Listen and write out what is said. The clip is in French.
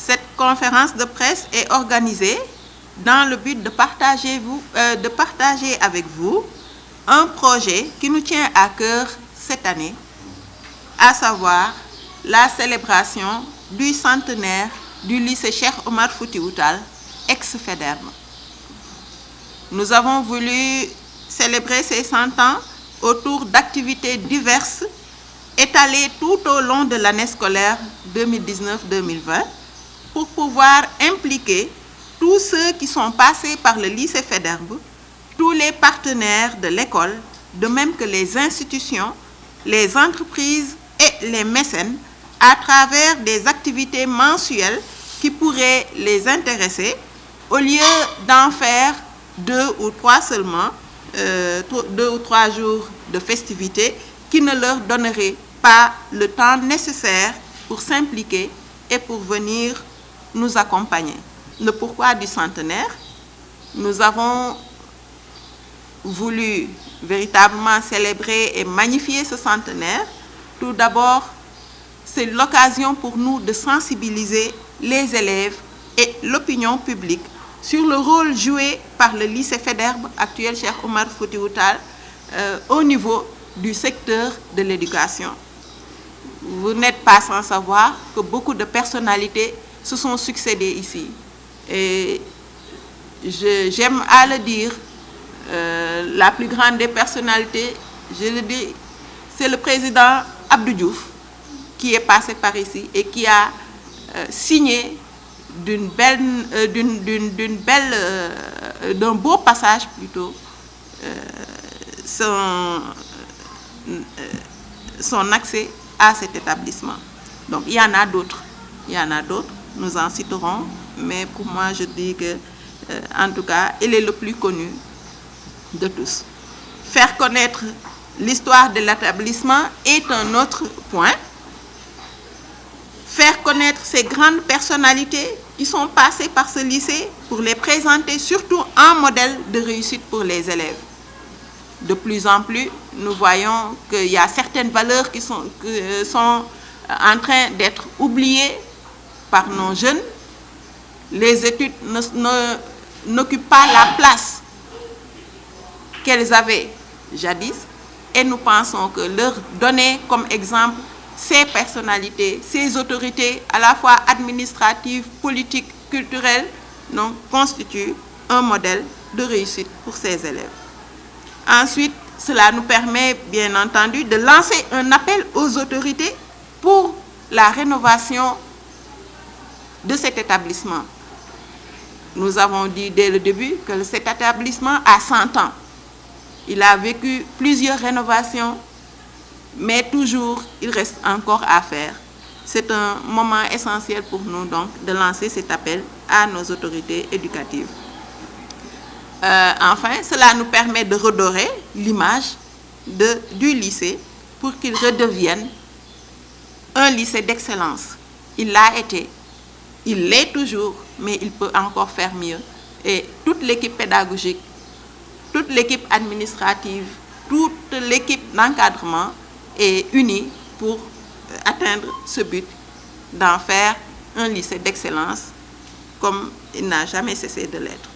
Cette conférence de presse est organisée dans le but de partager avec vous un projet qui nous tient à cœur cette année, à savoir la célébration du centenaire du lycée Cheikh Omar Foutiyou Tall, ex-Faidherbe. Nous avons voulu célébrer ces 100 ans autour d'activités diverses étalées tout au long de l'année scolaire 2019-2020 pour pouvoir impliquer tous ceux qui sont passés par le lycée Faidherbe, tous les partenaires de l'école, de même que les institutions, les entreprises et les mécènes, à travers des activités mensuelles qui pourraient les intéresser, au lieu d'en faire 2 ou 3 seulement, 2 ou 3 jours de festivités qui ne leur donneraient pas le temps nécessaire pour s'impliquer et pour venir nous accompagner. Le pourquoi du centenaire, nous avons voulu véritablement célébrer et magnifier ce centenaire. Tout d'abord, c'est l'occasion pour nous de sensibiliser les élèves et l'opinion publique sur le rôle joué par le lycée Faidherbe, actuel Cheikh Omar Foutiyou Tall, au niveau du secteur de l'éducation. Vous n'êtes pas sans savoir que beaucoup de personnalités se sont succédées ici. Et j'aime à le dire, la plus grande des personnalités, je le dis, c'est le président Abdou Diouf, qui est passé par ici et qui a signé d'un beau passage plutôt, son accès à cet établissement. Donc il y en a d'autres, nous en citerons, mais pour moi je dis que, en tout cas, il est le plus connu de tous. Faire connaître l'histoire de l'établissement est un autre point. Faire connaître ces grandes personnalités qui sont passées par ce lycée pour les présenter surtout en modèle de réussite pour les élèves. De plus en plus, nous voyons qu'il y a certaines valeurs qui sont en train d'être oubliées par nos jeunes. Les études n'occupent pas la place qu'elles avaient jadis et nous pensons que leur donner comme exemple ces personnalités, ces autorités à la fois administratives, politiques, culturelles, donc, constituent un modèle de réussite pour ces élèves. Ensuite, cela nous permet bien entendu de lancer un appel aux autorités pour la rénovation de cet établissement. Nous avons dit dès le début que cet établissement a 100 ans. Il a vécu plusieurs rénovations, mais toujours, il reste encore à faire. C'est un moment essentiel pour nous, donc, de lancer cet appel à nos autorités éducatives. Enfin, cela nous permet de redorer l'image du lycée pour qu'il redevienne un lycée d'excellence. Il l'a été, il l'est toujours, mais il peut encore faire mieux. Et toute l'équipe pédagogique, toute l'équipe administrative, toute l'équipe d'encadrement est unie pour atteindre ce but d'en faire un lycée d'excellence comme il n'a jamais cessé de l'être.